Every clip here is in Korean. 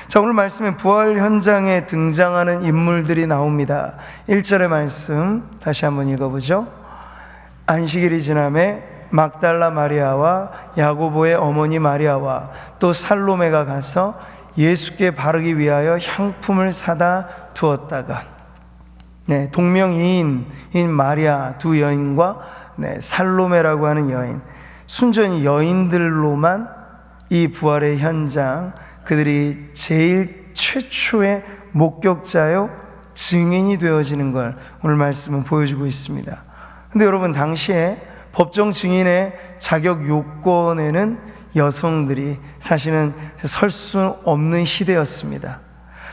자, 오늘 말씀에 부활 현장에 등장하는 인물들이 나옵니다. 1절의 말씀 다시 한번 읽어보죠. 안식일이 지남에 막달라 마리아와 야고보의 어머니 마리아와 또 살로메가 가서 예수께 바르기 위하여 향품을 사다 두었다가, 동명이인인 마리아 두 여인과 살로메라고 하는 여인, 순전히 여인들로만 이 부활의 현장, 그들이 제일 최초의 목격자요 증인이 되어지는 걸 오늘 말씀은 보여주고 있습니다. 근데 여러분, 당시에 법정 증인의 자격 요건에는 여성들이 사실은 설 수 없는 시대였습니다.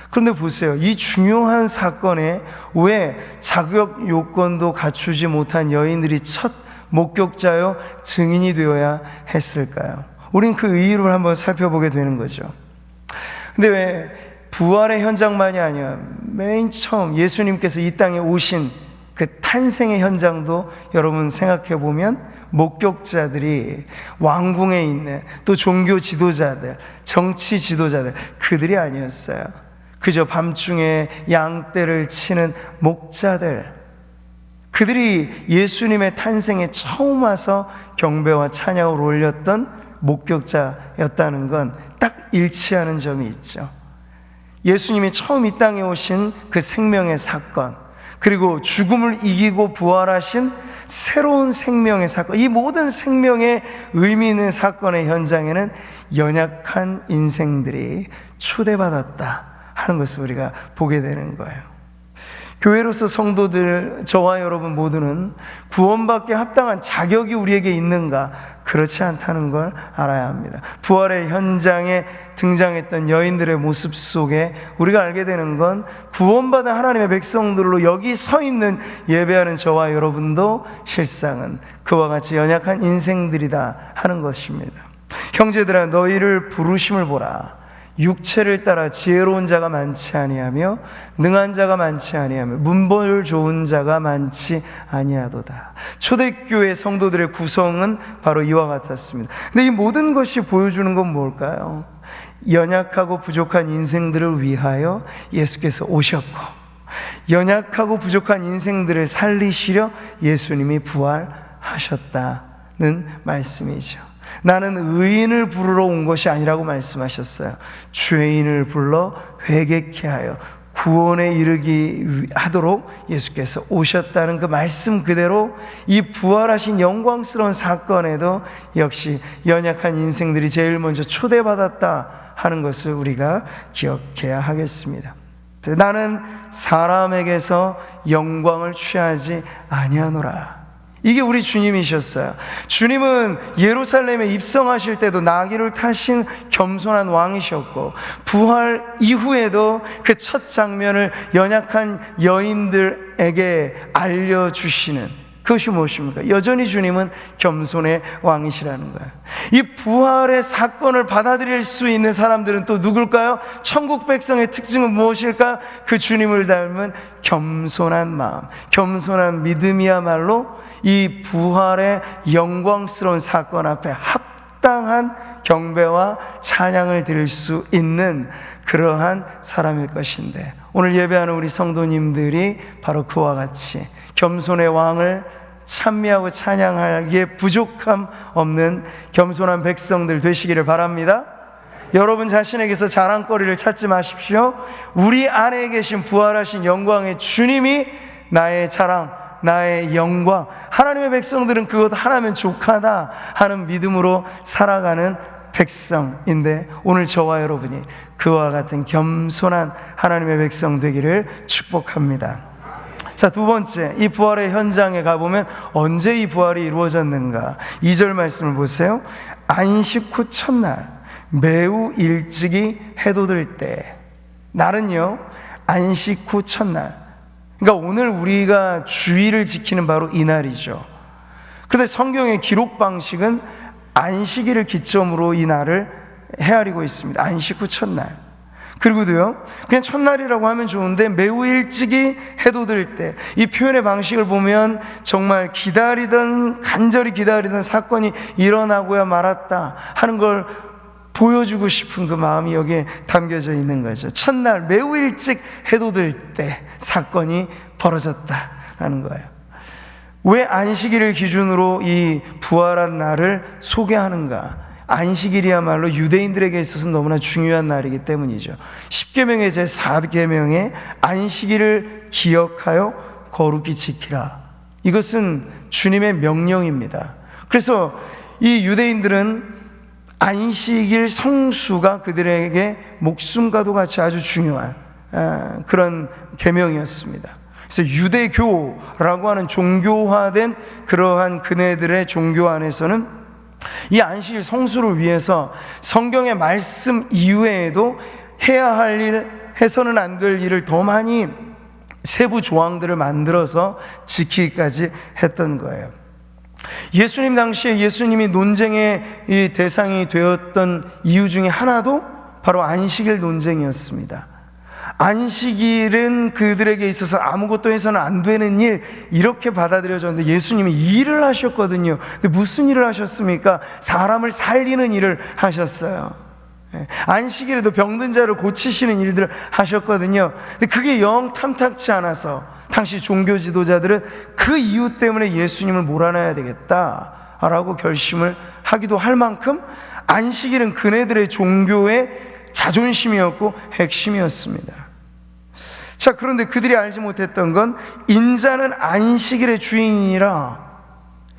그런데 보세요, 이 중요한 사건에 왜 자격 요건도 갖추지 못한 여인들이 첫 목격자요 증인이 되어야 했을까요? 우린 그 이유를 한번 살펴보게 되는 거죠. 근데 왜 부활의 현장만이 아니라 맨 처음 예수님께서 이 땅에 오신 그 탄생의 현장도 여러분 생각해 보면 목격자들이 왕궁에 있는 또 종교 지도자들, 정치 지도자들, 그들이 아니었어요. 그저 밤중에 양떼를 치는 목자들, 그들이 예수님의 탄생에 처음 와서 경배와 찬양을 올렸던 목격자였다는 건 딱 일치하는 점이 있죠. 예수님이 처음 이 땅에 오신 그 생명의 사건, 그리고 죽음을 이기고 부활하신 새로운 생명의 사건, 이 모든 생명의 의미 있는 사건의 현장에는 연약한 인생들이 초대받았다 하는 것을 우리가 보게 되는 거예요. 교회로서 성도들, 저와 여러분 모두는 구원받기에 합당한 자격이 우리에게 있는가? 그렇지 않다는 걸 알아야 합니다. 부활의 현장에 등장했던 여인들의 모습 속에 우리가 알게 되는 건 구원받은 하나님의 백성들로 여기 서 있는 예배하는 저와 여러분도 실상은 그와 같이 연약한 인생들이다 하는 것입니다. 형제들아, 너희를 부르심을 보라. 육체를 따라 지혜로운 자가 많지 아니하며 능한 자가 많지 아니하며 문벌 좋은 자가 많지 아니하도다. 초대교회 성도들의 구성은 바로 이와 같았습니다. 근데 이 모든 것이 보여주는 건 뭘까요? 연약하고 부족한 인생들을 위하여 예수께서 오셨고, 연약하고 부족한 인생들을 살리시려 예수님이 부활하셨다는 말씀이죠. 나는 의인을 부르러 온 것이 아니라고 말씀하셨어요. 죄인을 불러 회개케 하여 구원에 이르게 하도록 예수께서 오셨다는 그 말씀 그대로 이 부활하신 영광스러운 사건에도 역시 연약한 인생들이 제일 먼저 초대받았다 하는 것을 우리가 기억해야 하겠습니다. 나는 사람에게서 영광을 취하지 아니하노라. 이게 우리 주님이셨어요. 주님은 예루살렘에 입성하실 때도 나귀를 타신 겸손한 왕이셨고, 부활 이후에도 그 첫 장면을 연약한 여인들에게 알려주시는 그것이 무엇입니까? 여전히 주님은 겸손의 왕이시라는 거예요. 이 부활의 사건을 받아들일 수 있는 사람들은 또 누굴까요? 천국 백성의 특징은 무엇일까? 그 주님을 닮은 겸손한 마음, 겸손한 믿음이야말로 이 부활의 영광스러운 사건 앞에 합당한 경배와 찬양을 드릴 수 있는 그러한 사람일 것인데, 오늘 예배하는 우리 성도님들이 바로 그와 같이 겸손의 왕을 찬미하고 찬양하기에 부족함 없는 겸손한 백성들 되시기를 바랍니다. 여러분 자신에게서 자랑거리를 찾지 마십시오. 우리 안에 계신 부활하신 영광의 주님이 나의 자랑, 나의 영광, 하나님의 백성들은 그것 하나면 족하다 하는 믿음으로 살아가는 백성인데, 오늘 저와 여러분이 그와 같은 겸손한 하나님의 백성 되기를 축복합니다. 자, 두 번째, 이 부활의 현장에 가보면 언제 이 부활이 이루어졌는가? 2절 말씀을 보세요. 안식 후 첫날 매우 일찍이 해돋을 때. 날은요, 안식 후 첫날. 그러니까 오늘 우리가 주일을 지키는 바로 이 날이죠. 근데 성경의 기록 방식은 안식일을 기점으로 이 날을 헤아리고 있습니다. 안식 후 첫날. 그리고도요, 그냥 첫날이라고 하면 좋은데 매우 일찍이 해돋을 때, 이 표현의 방식을 보면 정말 간절히 기다리던 사건이 일어나고야 말았다 하는 걸 보여주고 싶은 그 마음이 여기에 담겨져 있는 거죠. 첫날 매우 일찍 해도 될 때 사건이 벌어졌다라는 거예요. 왜 안식일을 기준으로 이 부활한 날을 소개하는가? 안식일이야말로 유대인들에게 있어서 너무나 중요한 날이기 때문이죠. 10계명의 제4계명에 안식일을 기억하여 거룩히 지키라. 이것은 주님의 명령입니다. 그래서 이 유대인들은 안식일 성수가 그들에게 목숨과도 같이 아주 중요한 그런 계명이었습니다. 그래서 유대교라고 하는 종교화된 그러한 그네들의 종교 안에서는 이 안식일 성수를 위해서 성경의 말씀 이외에도 해야 할 일, 해서는 안 될 일을 더 많이 세부 조항들을 만들어서 지키기까지 했던 거예요. 예수님 당시에 예수님이 논쟁의 이 대상이 되었던 이유 중에 하나도 바로 안식일 논쟁이었습니다. 안식일은 그들에게 있어서 아무것도 해서는 안 되는 일, 이렇게 받아들여졌는데 예수님이 일을 하셨거든요. 근데 무슨 일을 하셨습니까? 사람을 살리는 일을 하셨어요. 안식일에도 병든 자를 고치시는 일들을 하셨거든요. 근데 그게 영 탐탁치 않아서 당시 종교 지도자들은 그 이유 때문에 예수님을 몰아내야 되겠다라고 결심을 하기도 할 만큼 안식일은 그네들의 종교의 자존심이었고 핵심이었습니다. 자, 그런데 그들이 알지 못했던 건 인자는 안식일의 주인이라,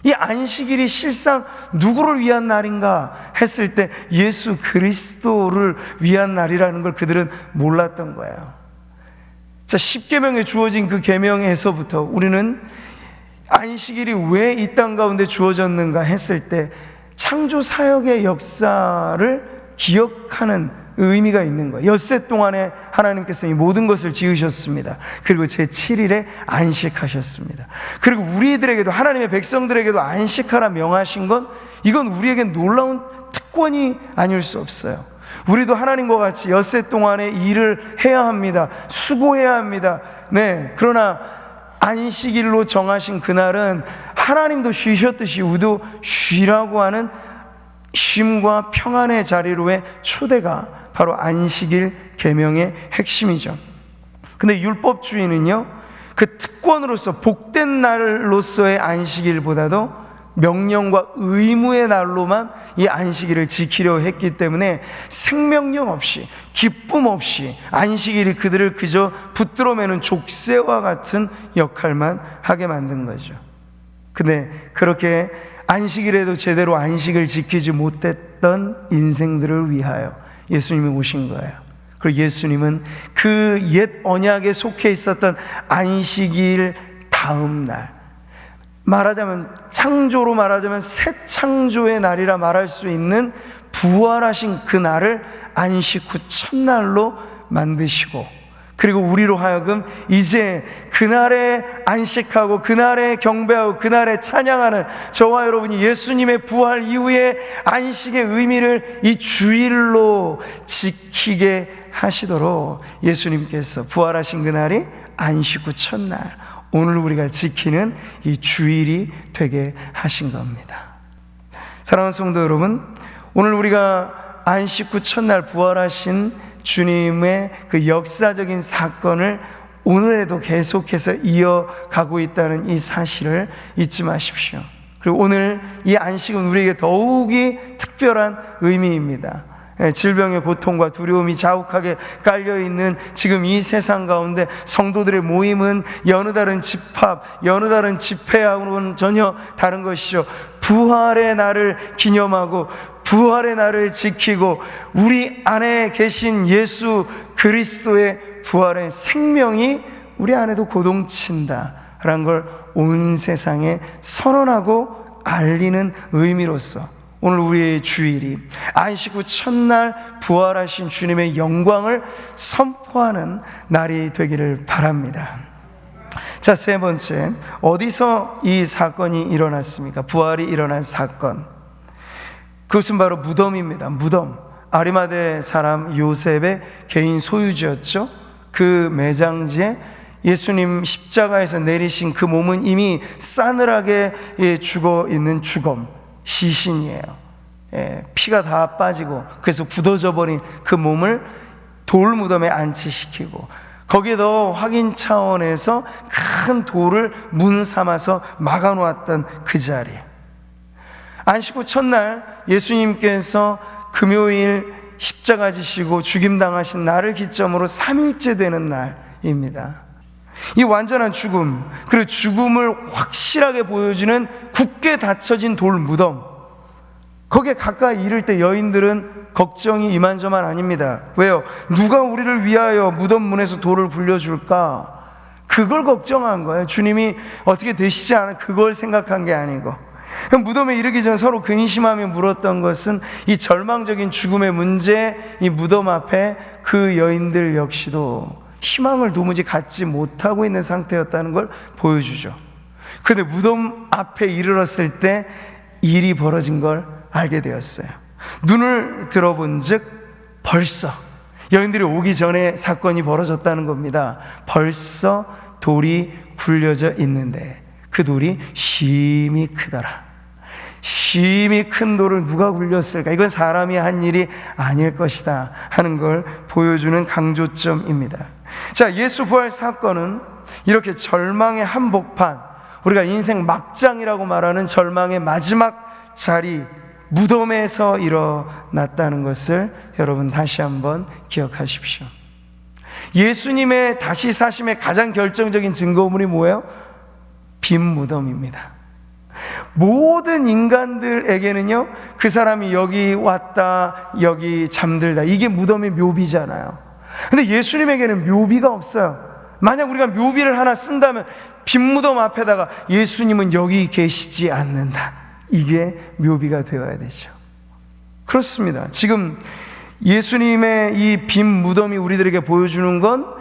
이 안식일이 실상 누구를 위한 날인가 했을 때 예수 그리스도를 위한 날이라는 걸 그들은 몰랐던 거예요. 자, 10계명에 주어진 그 계명에서부터 우리는 안식일이 왜 이 땅 가운데 주어졌는가 했을 때 창조 사역의 역사를 기억하는 의미가 있는 거예요. 엿새 동안에 하나님께서 이 모든 것을 지으셨습니다. 그리고 제7일에 안식하셨습니다. 그리고 우리들에게도, 하나님의 백성들에게도 안식하라 명하신 건, 이건 우리에겐 놀라운 특권이 아닐 수 없어요. 우리도 하나님과 같이 엿새 동안에 일을 해야 합니다. 수고해야 합니다. 네, 그러나 안식일로 정하신 그날은 하나님도 쉬셨듯이 우리도 쉬라고 하는 쉼과 평안의 자리로의 초대가 바로 안식일 계명의 핵심이죠. 근데 율법주의는요, 그 특권으로서 복된 날로서의 안식일보다도 명령과 의무의 날로만 이 안식일을 지키려 했기 때문에 생명력 없이, 기쁨 없이 안식일이 그들을 그저 붙들어 매는 족쇄와 같은 역할만 하게 만든 거죠. 근데 그렇게 안식일에도 제대로 안식을 지키지 못했던 인생들을 위하여 예수님이 오신 거예요. 그리고 예수님은 그 옛 언약에 속해 있었던 안식일 다음 날, 말하자면 창조로 말하자면 새 창조의 날이라 말할 수 있는 부활하신 그 날을 안식 후 첫날로 만드시고, 그리고 우리로 하여금 이제 그날에 안식하고 그날에 경배하고 그날에 찬양하는 저와 여러분이 예수님의 부활 이후에 안식의 의미를 이 주일로 지키게 하시도록 예수님께서 부활하신 그날이 안식 후 첫날, 오늘 우리가 지키는 이 주일이 되게 하신 겁니다. 사랑하는 성도 여러분, 오늘 우리가 안식 후 첫날 부활하신 주님의 그 역사적인 사건을 오늘에도 계속해서 이어가고 있다는 이 사실을 잊지 마십시오. 그리고 오늘 이 안식은 우리에게 더욱이 특별한 의미입니다. 질병의 고통과 두려움이 자욱하게 깔려있는 지금 이 세상 가운데 성도들의 모임은 여느 다른 집합, 여느 다른 집회하고는 전혀 다른 것이죠. 부활의 날을 기념하고 부활의 날을 지키고 우리 안에 계신 예수 그리스도의 부활의 생명이 우리 안에도 고동친다라는 걸 온 세상에 선언하고 알리는 의미로서 오늘 우리의 주일이 안식 후 첫날 부활하신 주님의 영광을 선포하는 날이 되기를 바랍니다. 자, 세 번째, 어디서 이 사건이 일어났습니까? 부활이 일어난 사건, 그것은 바로 무덤입니다. 무덤, 아리마대 사람 요셉의 개인 소유지였죠. 그 매장지에 예수님 십자가에서 내리신 그 몸은 이미 싸늘하게 죽어 있는 죽음, 시신이에요. 피가 다 빠지고 그래서 굳어져 버린 그 몸을 돌 무덤에 안치시키고 거기에 더 확인 차원에서 큰 돌을 문 삼아서 막아놓았던 그 자리. 안식 후 첫날 예수님께서 금요일 십자가 지시고 죽임당하신 날을 기점으로 3일째 되는 날입니다. 이 완전한 죽음, 그리고 죽음을 확실하게 보여주는 굳게 닫혀진 돌 무덤, 거기에 가까이 이를 때 여인들은 걱정이 이만저만 아닙니다. 왜요? 누가 우리를 위하여 무덤 문에서 돌을 굴려줄까? 그걸 걱정한 거예요. 주님이 어떻게 되시지 않아? 그걸 생각한 게 아니고. 무덤에 이르기 전 서로 근심하며 물었던 것은 이 절망적인 죽음의 문제, 이 무덤 앞에 그 여인들 역시도 희망을 도무지 갖지 못하고 있는 상태였다는 걸 보여주죠. 그런데 무덤 앞에 이르렀을 때 일이 벌어진 걸 알게 되었어요. 눈을 들어본 즉 벌써 여인들이 오기 전에 사건이 벌어졌다는 겁니다. 벌써 돌이 굴려져 있는데 그 돌이 심히 크더라. 심히 큰 돌을 누가 굴렸을까? 이건 사람이 한 일이 아닐 것이다 하는 걸 보여주는 강조점입니다. 자, 예수 부활 사건은 이렇게 절망의 한복판, 우리가 인생 막장이라고 말하는 절망의 마지막 자리, 무덤에서 일어났다는 것을 여러분 다시 한번 기억하십시오. 예수님의 다시 사심의 가장 결정적인 증거물이 뭐예요? 빈 무덤입니다. 모든 인간들에게는요, 그 사람이 여기 왔다 여기 잠들다, 이게 무덤의 묘비잖아요. 근데 예수님에게는 묘비가 없어요. 만약 우리가 묘비를 하나 쓴다면 빈 무덤 앞에다가 예수님은 여기 계시지 않는다, 이게 묘비가 되어야 되죠. 그렇습니다. 지금 예수님의 이 빈 무덤이 우리들에게 보여주는 건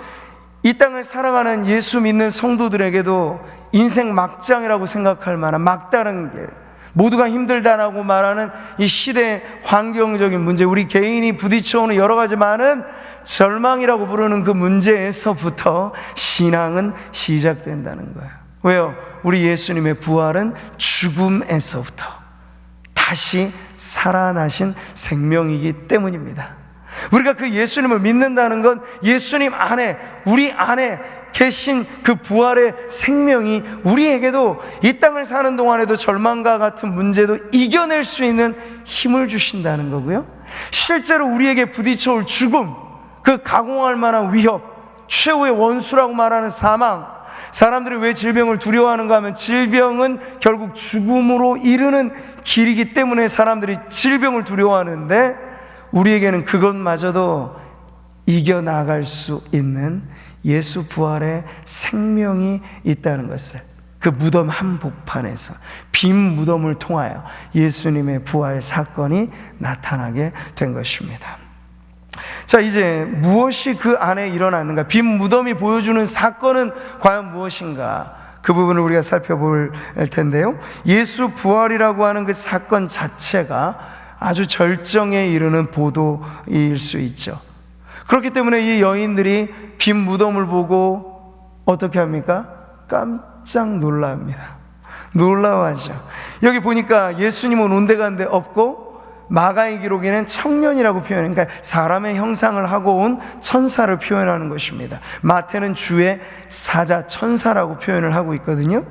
이 땅을 살아가는 예수 믿는 성도들에게도 인생 막장이라고 생각할 만한 막다른 길, 모두가 힘들다라고 말하는 이 시대의 환경적인 문제, 우리 개인이 부딪혀오는 여러 가지 많은 절망이라고 부르는 그 문제에서부터 신앙은 시작된다는 거예요. 왜요? 우리 예수님의 부활은 죽음에서부터 다시 살아나신 생명이기 때문입니다. 우리가 그 예수님을 믿는다는 건 예수님 안에, 우리 안에 계신 그 부활의 생명이 우리에게도 이 땅을 사는 동안에도 절망과 같은 문제도 이겨낼 수 있는 힘을 주신다는 거고요, 실제로 우리에게 부딪혀올 죽음, 그 가공할 만한 위협, 최후의 원수라고 말하는 사망, 사람들이 왜 질병을 두려워하는가 하면 질병은 결국 죽음으로 이르는 길이기 때문에 사람들이 질병을 두려워하는데, 우리에게는 그것마저도 이겨나갈 수 있는 예수 부활의 생명이 있다는 것을, 그 무덤 한복판에서 빈 무덤을 통하여 예수님의 부활 사건이 나타나게 된 것입니다. 자, 이제 무엇이 그 안에 일어났는가, 빈 무덤이 보여주는 사건은 과연 무엇인가, 그 부분을 우리가 살펴볼 텐데요, 예수 부활이라고 하는 그 사건 자체가 아주 절정에 이르는 보도일 수 있죠. 그렇기 때문에 이 여인들이 빈 무덤을 보고 어떻게 합니까? 깜짝 놀랍니다. 놀라워하죠. 여기 보니까 예수님은 온데간데 없고 마가의 기록에는 청년이라고 표현해요. 그러니까 사람의 형상을 하고 온 천사를 표현하는 것입니다. 마태는 주의 사자 천사라고 표현을 하고 있거든요.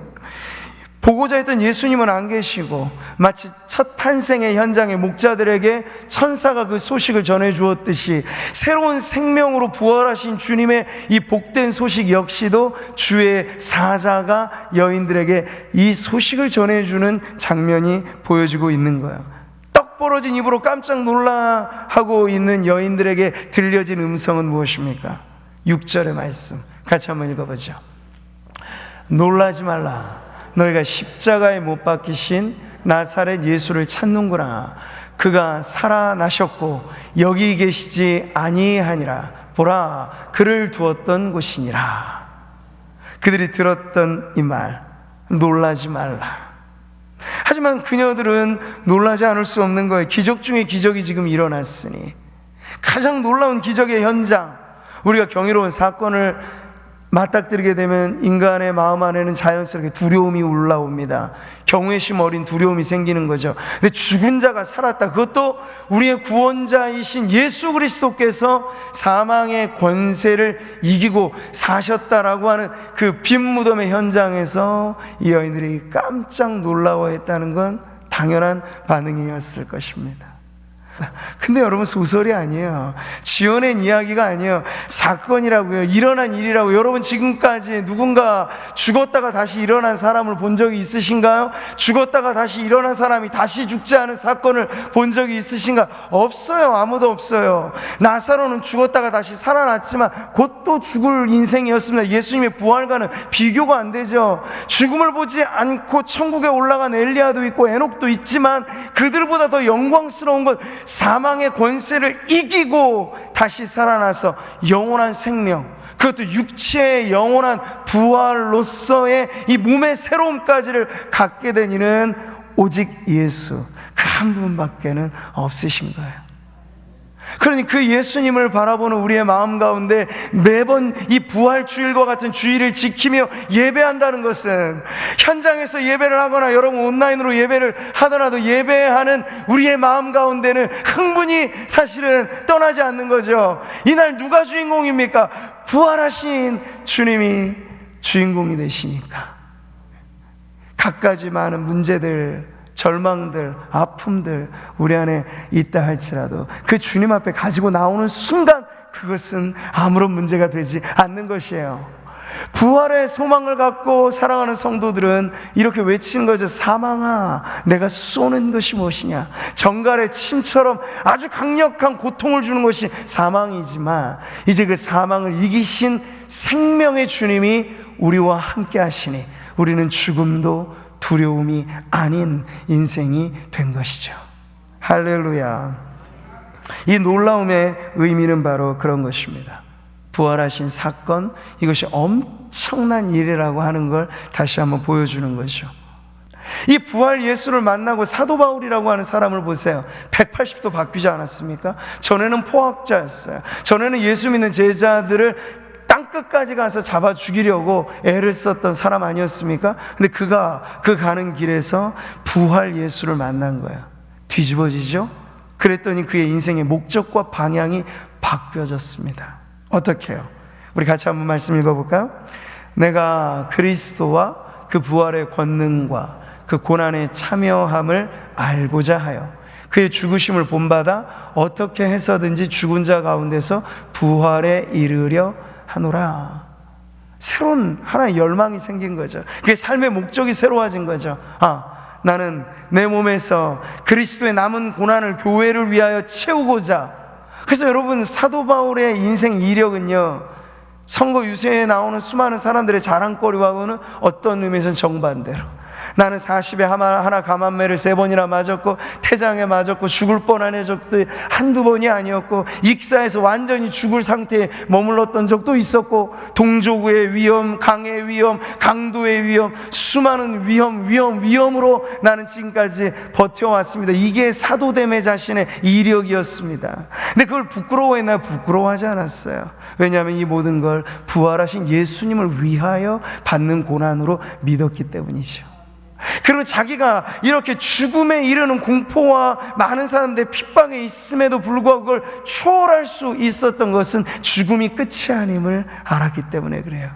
보고자 했던 예수님은 안 계시고 마치 첫 탄생의 현장에 목자들에게 천사가 그 소식을 전해 주었듯이 새로운 생명으로 부활하신 주님의 이 복된 소식 역시도 주의 사자가 여인들에게 이 소식을 전해주는 장면이 보여지고 있는 거예요. 떡 벌어진 입으로 깜짝 놀라하고 있는 여인들에게 들려진 음성은 무엇입니까? 6절의 말씀 같이 한번 읽어보죠. 놀라지 말라, 너희가 십자가에 못 박히신 나사렛 예수를 찾는구나. 그가 살아나셨고 여기 계시지 아니하니라. 보라, 그를 두었던 곳이니라. 그들이 들었던 이 말, 놀라지 말라. 하지만 그녀들은 놀라지 않을 수 없는 거예요. 기적 중에 기적이 지금 일어났으니. 가장 놀라운 기적의 현장, 우리가 경이로운 사건을 맞닥뜨리게 되면 인간의 마음 안에는 자연스럽게 두려움이 올라옵니다. 경외심 어린 두려움이 생기는 거죠. 근데 죽은 자가 살았다. 그것도 우리의 구원자이신 예수 그리스도께서 사망의 권세를 이기고 사셨다라고 하는 그 빈 무덤의 현장에서 이 여인들이 깜짝 놀라워했다는 건 당연한 반응이었을 것입니다. 근데 여러분, 소설이 아니에요. 지어낸 이야기가 아니에요. 사건이라고요. 일어난 일이라고. 여러분, 지금까지 누군가 죽었다가 다시 일어난 사람을 본 적이 있으신가요? 죽었다가 다시 일어난 사람이 다시 죽지 않은 사건을 본 적이 있으신가? 없어요. 아무도 없어요. 나사로는 죽었다가 다시 살아났지만 곧 또 죽을 인생이었습니다. 예수님의 부활과는 비교가 안 되죠. 죽음을 보지 않고 천국에 올라간 엘리야도 있고 에녹도 있지만 그들보다 더 영광스러운 건 사망의 권세를 이기고 다시 살아나서 영원한 생명, 그것도 육체의 영원한 부활로서의 이 몸의 새로움까지를 갖게 된 이는 오직 예수 그 한 분밖에는 없으신 거예요. 그러니 그 예수님을 바라보는 우리의 마음 가운데 매번 이 부활주일과 같은 주일을 지키며 예배한다는 것은, 현장에서 예배를 하거나 여러분 온라인으로 예배를 하더라도 예배하는 우리의 마음 가운데는 흥분이 사실은 떠나지 않는 거죠. 이날 누가 주인공입니까? 부활하신 주님이 주인공이 되시니까. 갖가지 많은 문제들, 절망들, 아픔들 우리 안에 있다 할지라도 그 주님 앞에 가지고 나오는 순간 그것은 아무런 문제가 되지 않는 것이에요. 부활의 소망을 갖고 살아가는 성도들은 이렇게 외치는 거죠. 사망아, 내가 쏘는 것이 무엇이냐. 정갈의 침처럼 아주 강력한 고통을 주는 것이 사망이지만 이제 그 사망을 이기신 생명의 주님이 우리와 함께 하시니 우리는 죽음도 두려움이 아닌 인생이 된 것이죠. 할렐루야. 이 놀라움의 의미는 바로 그런 것입니다. 부활하신 사건, 이것이 엄청난 일이라고 하는 걸 다시 한번 보여주는 거죠. 이 부활 예수를 만나고 사도 바울이라고 하는 사람을 보세요. 180도 바뀌지 않았습니까? 전에는 포학자였어요. 전에는 예수 믿는 제자들을 땅끝까지 가서 잡아 죽이려고 애를 썼던 사람 아니었습니까? 근데 그가 그 가는 길에서 부활 예수를 만난 거예요. 뒤집어지죠? 그랬더니 그의 인생의 목적과 방향이 바뀌어졌습니다. 어떻게 해요? 우리 같이 한번 말씀 읽어볼까요? 내가 그리스도와 그 부활의 권능과 그 고난의 참여함을 알고자 하여 그의 죽으심을 본받아 어떻게 해서든지 죽은 자 가운데서 부활에 이르려 하노라. 새로운 하나의 열망이 생긴 거죠. 그게 삶의 목적이 새로워진 거죠. 나는 내 몸에서 그리스도의 남은 고난을 교회를 위하여 채우고자. 그래서 여러분, 사도 바울의 인생 이력은요, 선거 유세에 나오는 수많은 사람들의 자랑거리와는 어떤 의미에서는 정반대로, 나는 40에 하나 감암매를 3번이나 맞았고 태장에 맞았고 죽을 뻔한 적도 한두 번이 아니었고 익사에서 완전히 죽을 상태에 머물렀던 적도 있었고 동조구의 위험, 강의 위험, 강도의 위험, 수많은 위험으로 나는 지금까지 버텨왔습니다. 이게 사도됨의 자신의 이력이었습니다. 근데 그걸 부끄러워했나요? 부끄러워하지 않았어요. 왜냐하면 이 모든 걸 부활하신 예수님을 위하여 받는 고난으로 믿었기 때문이죠. 그리고 자기가 이렇게 죽음에 이르는 공포와 많은 사람들의 핍박에 있음에도 불구하고 그걸 초월할 수 있었던 것은 죽음이 끝이 아님을 알았기 때문에 그래요.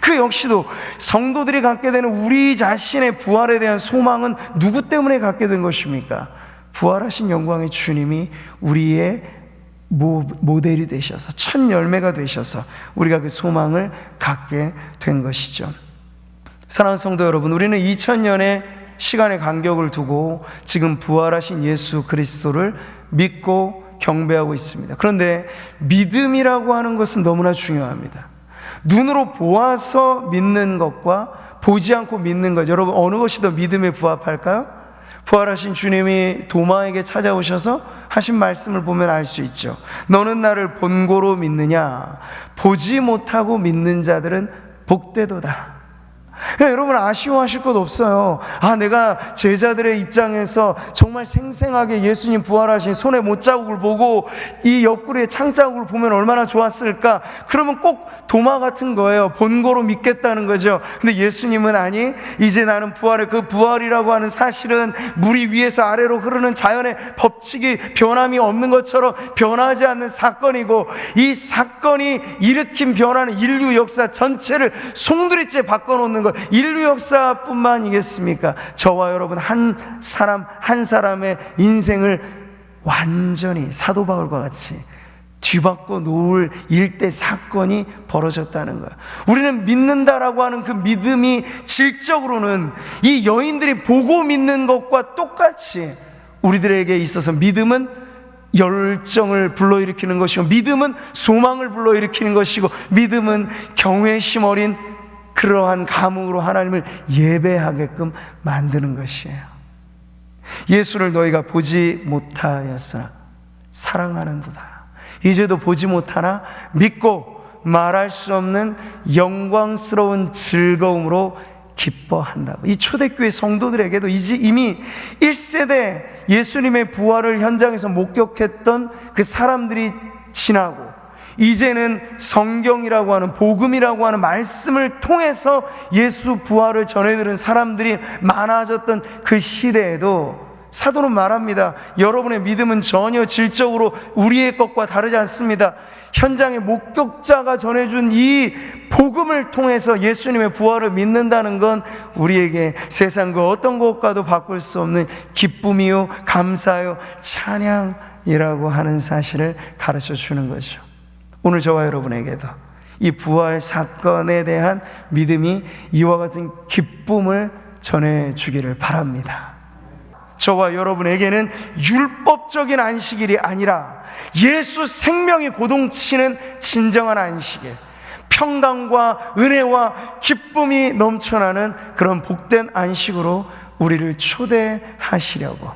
그 역시도 성도들이 갖게 되는 우리 자신의 부활에 대한 소망은 누구 때문에 갖게 된 것입니까? 부활하신 영광의 주님이 우리의 모델이 되셔서, 첫 열매가 되셔서 우리가 그 소망을 갖게 된 것이죠. 사랑하는 성도 여러분, 우리는 2000년의 시간의 간격을 두고 지금 부활하신 예수 그리스도를 믿고 경배하고 있습니다. 그런데 믿음이라고 하는 것은 너무나 중요합니다. 눈으로 보아서 믿는 것과 보지 않고 믿는 것, 여러분 어느 것이 더 믿음에 부합할까요? 부활하신 주님이 도마에게 찾아오셔서 하신 말씀을 보면 알 수 있죠. 너는 나를 본고로 믿느냐? 보지 못하고 믿는 자들은 복되도다. 그러니까 여러분 아쉬워하실 것 없어요. 내가 제자들의 입장에서 정말 생생하게 예수님 부활하신 손에 못자국을 보고 이 옆구리에 창자국을 보면 얼마나 좋았을까. 그러면 꼭 도마 같은 거예요. 본고로 믿겠다는 거죠. 근데 예수님은 아니, 이제 나는 부활해. 그 부활이라고 하는 사실은 물이 위에서 아래로 흐르는 자연의 법칙이 변함이 없는 것처럼 변하지 않는 사건이고, 이 사건이 일으킨 변화는 인류 역사 전체를 송두리째 바꿔놓는 것. 인류 역사뿐만이겠습니까? 저와 여러분 한 사람 한 사람의 인생을 완전히 사도 바울과 같이 뒤바꿔 놓을 일대 사건이 벌어졌다는 거예요. 우리는 믿는다라고 하는 그 믿음이 질적으로는 이 여인들이 보고 믿는 것과 똑같이 우리들에게 있어서 믿음은 열정을 불러일으키는 것이고, 믿음은 소망을 불러일으키는 것이고, 믿음은 경외심 어린 그러한 감흥으로 하나님을 예배하게끔 만드는 것이에요. 예수를 너희가 보지 못하였으나 사랑하는도다. 이제도 보지 못하나 믿고 말할 수 없는 영광스러운 즐거움으로 기뻐한다고. 이 초대교회 성도들에게도 이미 1세대 예수님의 부활을 현장에서 목격했던 그 사람들이 지나고, 이제는 성경이라고 하는, 복음이라고 하는 말씀을 통해서 예수 부활을 전해들은 사람들이 많아졌던 그 시대에도 사도는 말합니다. 여러분의 믿음은 전혀 질적으로 우리의 것과 다르지 않습니다. 현장의 목격자가 전해준 이 복음을 통해서 예수님의 부활을 믿는다는 건 우리에게 세상 그 어떤 것과도 바꿀 수 없는 기쁨이요, 감사요, 찬양이라고 하는 사실을 가르쳐 주는 거죠. 오늘 저와 여러분에게도 이 부활 사건에 대한 믿음이 이와 같은 기쁨을 전해주기를 바랍니다. 저와 여러분에게는 율법적인 안식일이 아니라 예수 생명이 고동치는 진정한 안식일, 평강과 은혜와 기쁨이 넘쳐나는 그런 복된 안식으로 우리를 초대하시려고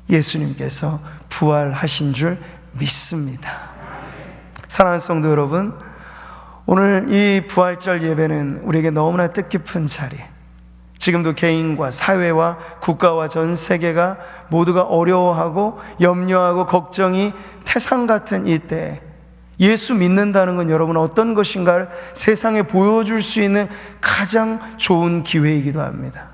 예수님께서 부활하신 줄 믿습니다. 사랑하는 성도 여러분, 오늘 이 부활절 예배는 우리에게 너무나 뜻깊은 자리, 지금도 개인과 사회와 국가와 전 세계가 모두가 어려워하고 염려하고 걱정이 태산 같은 이때 예수 믿는다는 건 여러분 어떤 것인가를 세상에 보여줄 수 있는 가장 좋은 기회이기도 합니다.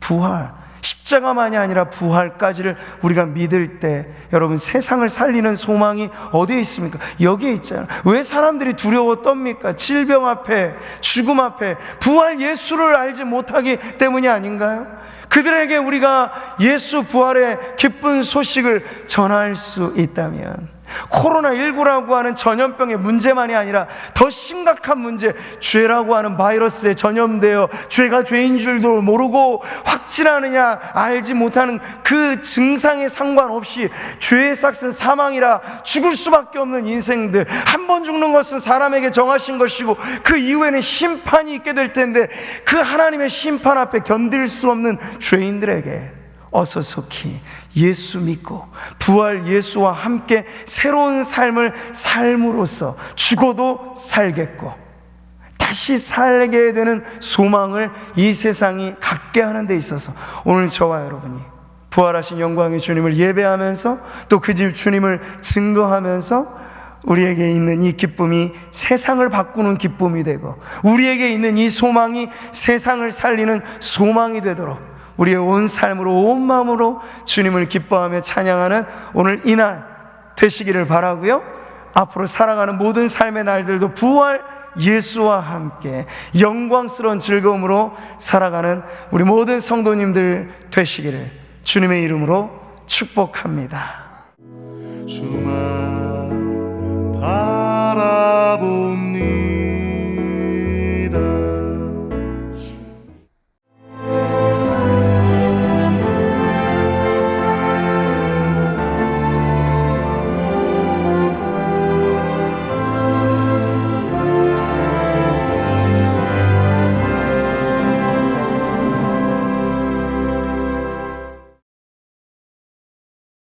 부활, 십자가만이 아니라 부활까지를 우리가 믿을 때 여러분 세상을 살리는 소망이 어디에 있습니까? 여기에 있잖아요. 왜 사람들이 두려워 떱니까? 질병 앞에, 죽음 앞에 부활 예수를 알지 못하기 때문이 아닌가요? 그들에게 우리가 예수 부활의 기쁜 소식을 전할 수 있다면, 코로나19라고 하는 전염병의 문제만이 아니라 더 심각한 문제, 죄라고 하는 바이러스에 전염되어 죄가 죄인 줄도 모르고 확진하느냐 알지 못하는 그 증상에 상관없이 죄의 삭은 사망이라 죽을 수밖에 없는 인생들, 한 번 죽는 것은 사람에게 정하신 것이고 그 이후에는 심판이 있게 될 텐데, 그 하나님의 심판 앞에 견딜 수 없는 죄인들에게 어서 속히 예수 믿고 부활 예수와 함께 새로운 삶을 삶으로써 죽어도 살겠고 다시 살게 되는 소망을 이 세상이 갖게 하는 데 있어서 오늘 저와 여러분이 부활하신 영광의 주님을 예배하면서 또 그 주님을 증거하면서 우리에게 있는 이 기쁨이 세상을 바꾸는 기쁨이 되고, 우리에게 있는 이 소망이 세상을 살리는 소망이 되도록 우리의 온 삶으로 온 마음으로 주님을 기뻐하며 찬양하는 오늘 이날 되시기를 바라고요. 앞으로 살아가는 모든 삶의 날들도 부활 예수와 함께 영광스러운 즐거움으로 살아가는 우리 모든 성도님들 되시기를 주님의 이름으로 축복합니다. 주만 바라보